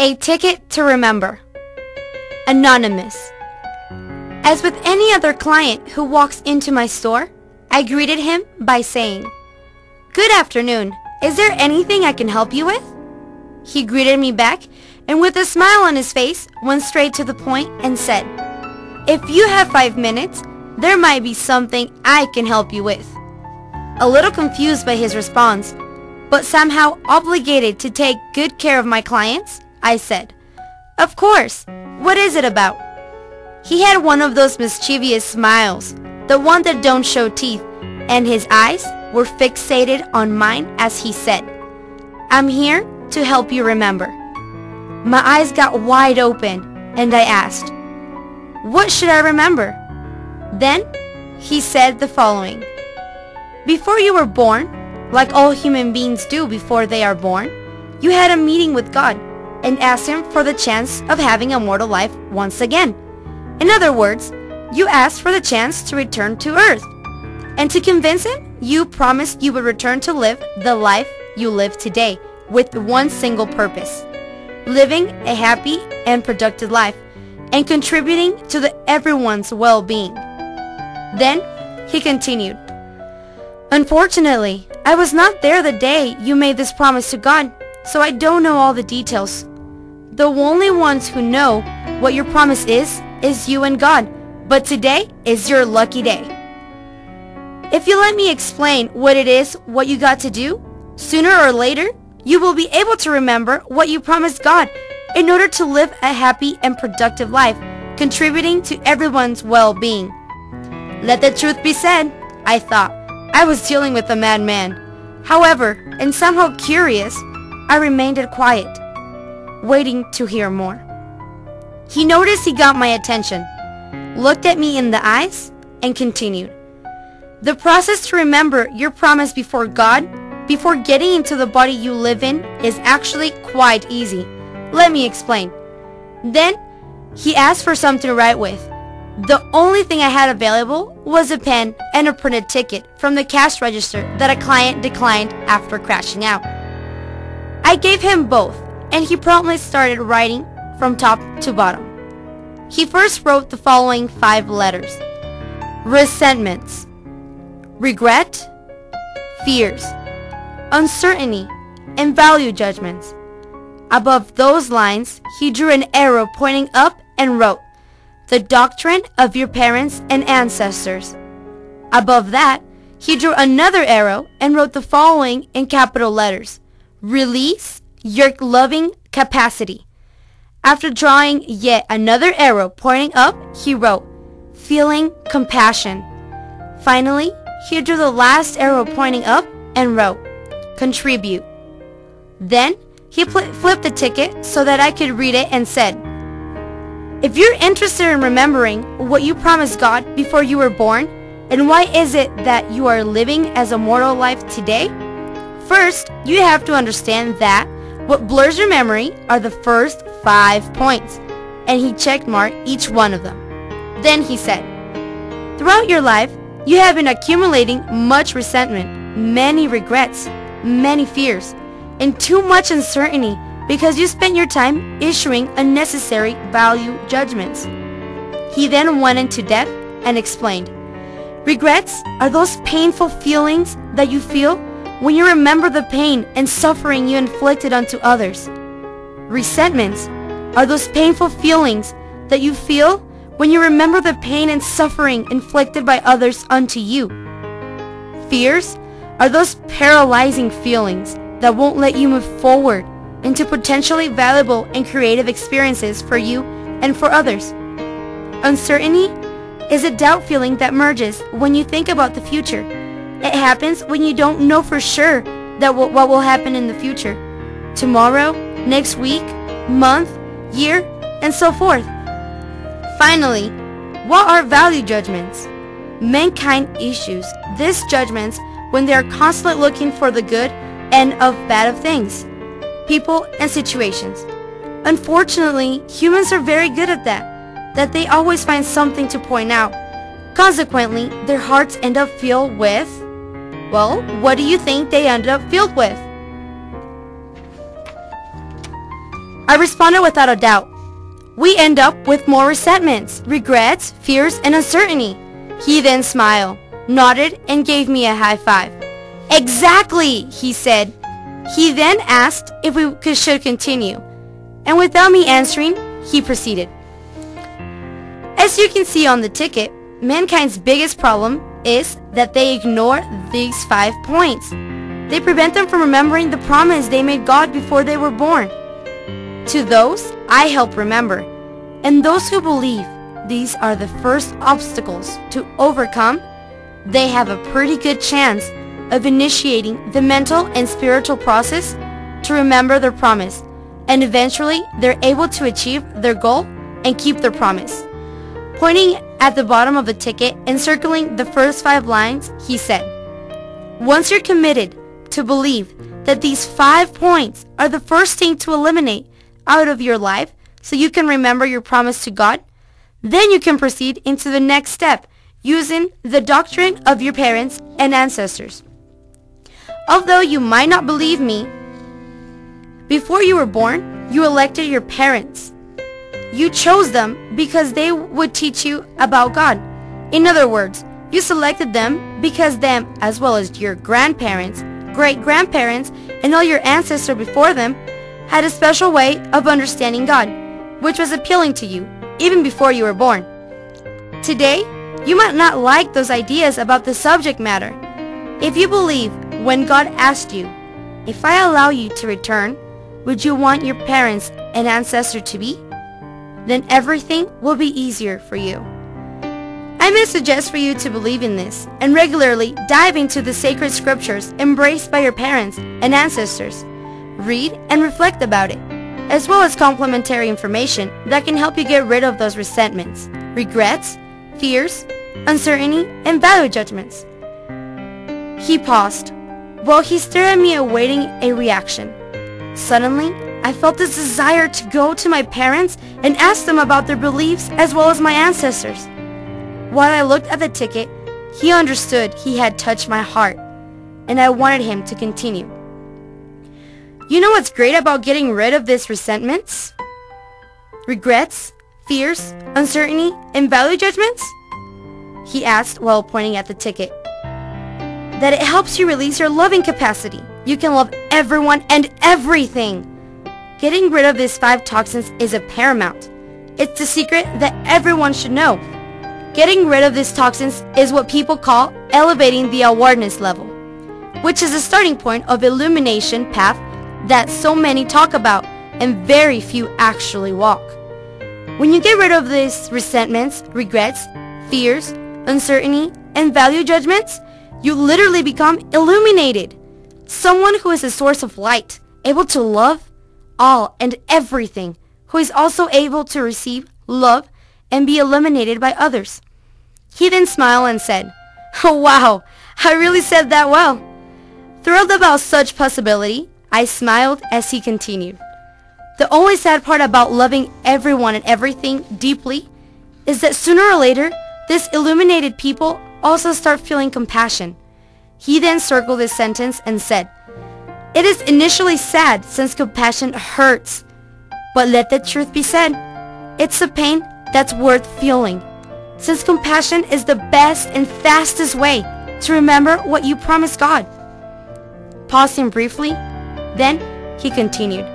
A ticket to remember. Anonymous. As with any other client who walks into my store, I greeted him by saying, "Good afternoon. Is there anything I can help you with?" He greeted me back and with a smile on his face went straight to the point and said, "If you have 5 minutes, there might be something I can help you with." A little confused by his response, but somehow obligated to take good care of my clients, I said, "Of course. What is it about?" He had one of those mischievous smiles, the one that don't show teeth, and his eyes were fixated on mine as he said, "I'm here to help you remember." My eyes got wide open and I asked, "What should I remember?" Then he said the following, "Before you were born, like all human beings do before they are born, you had a meeting with God and asked Him for the chance of having a mortal life once again. In other words, you asked for the chance to return to earth. And to convince Him, you promised you would return to live the life you live today with one single purpose, living a happy and productive life and contributing to everyone's well-being." Then he continued, "Unfortunately, I was not there the day you made this promise to God, so I don't know all the details. The only ones who know what your promise is you and God, but today is your lucky day. If you let me explain what it is, what you got to do, sooner or later, you will be able to remember what you promised God in order to live a happy and productive life, contributing to everyone's well-being." Let the truth be said, I thought. I was dealing with a madman. However, and somehow curious, I remained quiet, waiting to hear more. He noticed he got my attention, looked at me in the eyes, and continued, "The process to remember your promise before God, before getting into the body you live in, is actually quite easy. Let me explain." Then he asked for something to write with. The only thing I had available was a pen and a printed ticket from the cash register that a client declined after crashing out. I gave him both, and he promptly started writing from top to bottom. He first wrote the following 5 letters: resentments, regret, fears, uncertainty, and value judgments. Above those lines, he drew an arrow pointing up and wrote, "The doctrine of your parents and ancestors." Above that, he drew another arrow and wrote the following in capital letters: "Release your loving capacity." After drawing yet another arrow pointing up, he wrote, "Feeling compassion." Finally, he drew the last arrow pointing up and wrote, "Contribute." Then, he flipped the ticket so that I could read it and said, "If you're interested in remembering what you promised God before you were born, and why is it that you are living as a mortal life today, first, you have to understand that what blurs your memory are the first 5 points," and he checkmarked each one of them. Then he said, "Throughout your life, you have been accumulating much resentment, many regrets, many fears, and too much uncertainty because you spent your time issuing unnecessary value judgments." He then went into depth and explained, "Regrets are those painful feelings that you feel when you remember the pain and suffering you inflicted onto others. Resentments are those painful feelings that you feel when you remember the pain and suffering inflicted by others onto you. Fears are those paralyzing feelings that won't let you move forward into potentially valuable and creative experiences for you and for others. Uncertainty is a doubt feeling that emerges when you think about the future. It happens when you don't know for sure that what will happen in the future, tomorrow, next week, month, year, and so forth. Finally, what are value judgments? Mankind issues these judgments when they are constantly looking for the good and of bad of things, people, and situations. Unfortunately, humans are very good at that they always find something to point out. Consequently, their hearts end up filled with, well, what do you think they end up filled with? I responded without a doubt. We end up with more resentments, regrets, fears, and uncertainty. He then smiled, nodded, and gave me a high five. Exactly, he said. He then asked if we should continue, and without me answering, he proceeded. As you can see on the ticket, mankind's biggest problem is that they ignore these 5 points. They prevent them from remembering the promise they made God before they were born. To those, I help remember, and those who believe these are the first obstacles to overcome, they have a pretty good chance of initiating the mental and spiritual process to remember their promise, and eventually they're able to achieve their goal and keep their promise. Pointing at the bottom of the ticket and circling the first 5 lines, he said, once you're committed to believe that these 5 points are the first thing to eliminate out of your life so you can remember your promise to God, then you can proceed into the next step using the doctrine of your parents and ancestors. Although you might not believe me, before you were born, you elected your parents. You chose them because they would teach you about God. In other words, you selected them because them, as well as your grandparents, great-grandparents, and all your ancestors before them, had a special way of understanding God, which was appealing to you, even before you were born. Today, you might not like those ideas about the subject matter. If you believe when God asked you, if I allow you to return, would you want your parents and ancestors to be? Then everything will be easier for you. I may suggest for you to believe in this and regularly dive into the sacred scriptures embraced by your parents and ancestors. Read and reflect about it, as well as complementary information that can help you get rid of those resentments, regrets, fears, uncertainty, and value judgments. He paused, while he stared at me awaiting a reaction. Suddenly, I felt this desire to go to my parents and ask them about their beliefs as well as my ancestors. While I looked at the ticket, he understood he had touched my heart, and I wanted him to continue. You know what's great about getting rid of these resentments, regrets, fears, uncertainty, and value judgments? He asked while pointing at the ticket. That it helps you release your loving capacity. You can love everyone and everything. Getting rid of these 5 toxins is a paramount. It's the secret that everyone should know. Getting rid of these toxins is what people call elevating the awareness level, which is the starting point of illumination path that so many talk about and very few actually walk. When you get rid of these resentments, regrets, fears, uncertainty, and value judgments, you literally become illuminated. Someone who is a source of light, able to love all and everything, who is also able to receive love and be illuminated by others. He then smiled and said, "Oh wow, I really said that well." Thrilled about such possibility, I smiled as he continued. The only sad part about loving everyone and everything deeply is that sooner or later, these illuminated people also start feeling compassion. He then circled this sentence and said, "It is initially sad since compassion hurts, but let the truth be said, it's a pain that's worth feeling, since compassion is the best and fastest way to remember what you promised God." Pausing briefly, then he continued,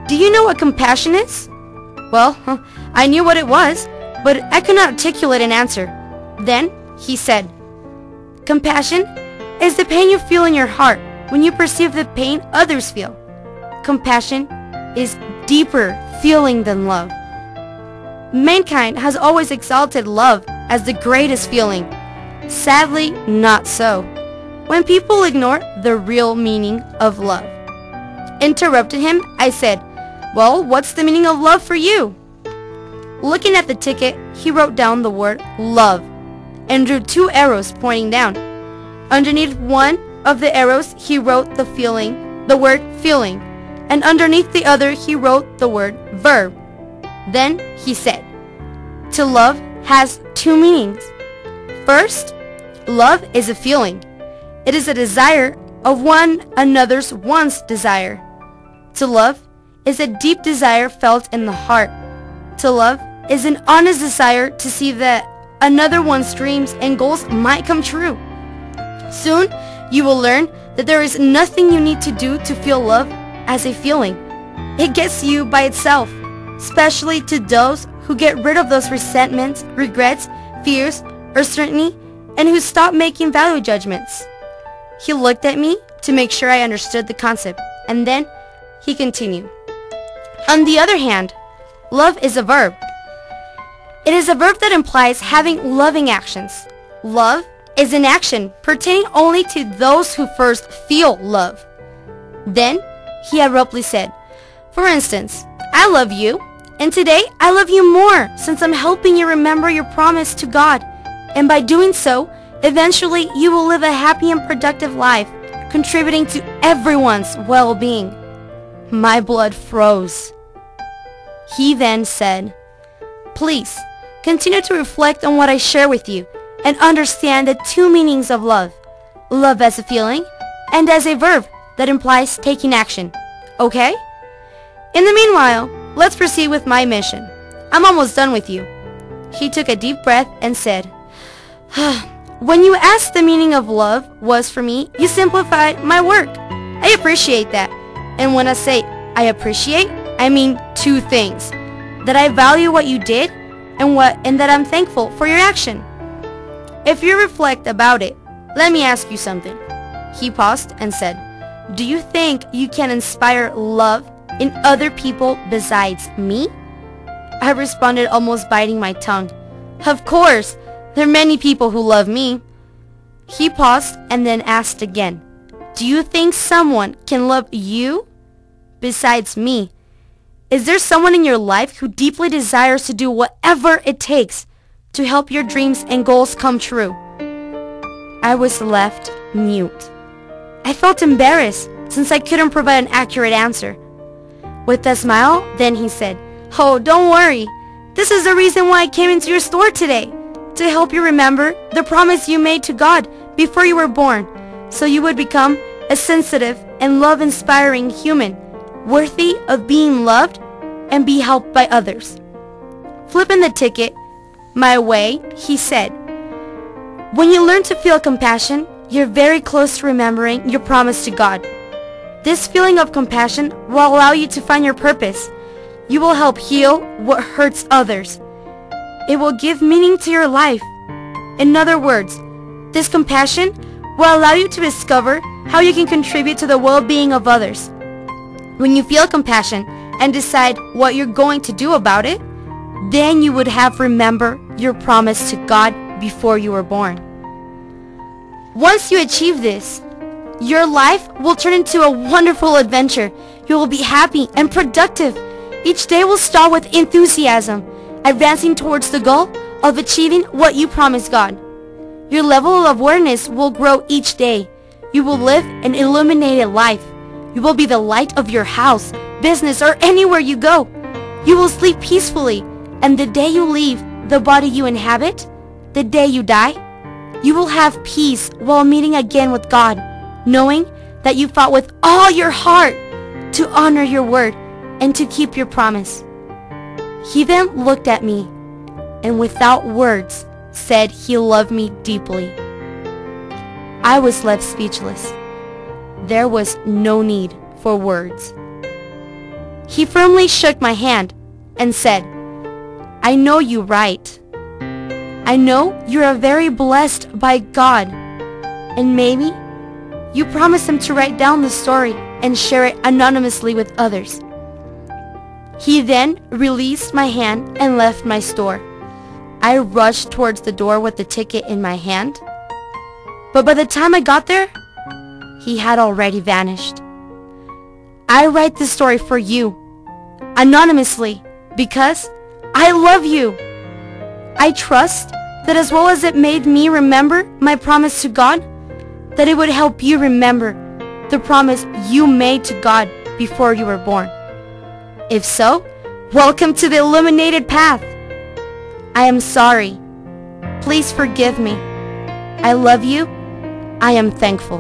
"Do you know what compassion is?" Well, I knew what it was, but I could not articulate an answer. Then he said, "Compassion is the pain you feel in your heart when you perceive the pain others feel. Compassion is deeper feeling than love." Mankind has always exalted love as the greatest feeling. Sadly, not so, when people ignore the real meaning of love. Interrupted him, I said, "Well, what's the meaning of love for you?" Looking at the ticket, he wrote down the word love and drew 2 arrows pointing down. Underneath one of the arrows, he wrote the word feeling, and underneath the other, he wrote the word verb. Then he said, "To love has 2 meanings. First, love is a feeling. It is a desire of one another's one's desire. To love is a deep desire felt in the heart. To love is an honest desire to see that another one's dreams and goals might come true. Soon, you will learn that there is nothing you need to do to feel love as a feeling. It gets you by itself, especially to those who get rid of those resentments, regrets, fears, or certainty, and who stop making value judgments. He looked at me to make sure I understood the concept, and then he continued. On the other hand, love is a verb. It is a verb that implies having loving actions. Love is an action pertaining only to those who first feel love. Then, he abruptly said, for instance, I love you, and today I love you more since I'm helping you remember your promise to God. And by doing so, eventually you will live a happy and productive life, contributing to everyone's well-being. My blood froze. He then said, please, continue to reflect on what I share with you and understand the two meanings of love. Love as a feeling and as a verb that implies taking action. Okay? In the meanwhile, let's proceed with my mission. I'm almost done with you. He took a deep breath and said, when you asked the meaning of love was for me, you simplified my work. I appreciate that. And when I say I appreciate, I mean two things. That I value what you did and that I'm thankful for your action. If you reflect about it, let me ask you something. He paused and said, do you think you can inspire love in other people besides me? I responded, almost biting my tongue. Of course, there are many people who love me. He paused and then asked again, do you think someone can love you besides me? Is there someone in your life who deeply desires to do whatever it takes to help your dreams and goals come true? I was left mute. I felt embarrassed since I couldn't provide an accurate answer. With a smile, then he said, oh, don't worry. This is the reason why I came into your store today. To help you remember the promise you made to God before you were born, so you would become a sensitive and love-inspiring human, worthy of being loved and be helped by others. Flipping the ticket my way, he said, when you learn to feel compassion, you're very close to remembering your promise to God. This feeling of compassion will allow you to find your purpose. You will help heal what hurts others. It will give meaning to your life. In other words, this compassion will allow you to discover how you can contribute to the well-being of others. When you feel compassion and decide what you're going to do about it, then you would have remembered your promise to God before you were born. Once you achieve this, your life will turn into a wonderful adventure. You will be happy and productive. Each day will start with enthusiasm, advancing towards the goal of achieving what you promised God. Your level of awareness will grow each day. You will live an illuminated life. You will be the light of your house, business, or anywhere you go. You will sleep peacefully, and the day you leave the body you inhabit, the day you die, you will have peace while meeting again with God, knowing that you fought with all your heart to honor your word and to keep your promise. He then looked at me and without words said he loved me deeply. I was left speechless. There was no need for words. He firmly shook my hand and said, I know you're right. I know you're very blessed by God, and maybe you promised him to write down the story and share it anonymously with others. He then released my hand and left my store. I rushed towards the door with the ticket in my hand, but by the time I got there, he had already vanished. I write this story for you, anonymously, because I love you. I trust that as well as it made me remember my promise to God, that it would help you remember the promise you made to God before you were born. If so, welcome to the illuminated path. I am sorry. Please forgive me. I love you. I am thankful.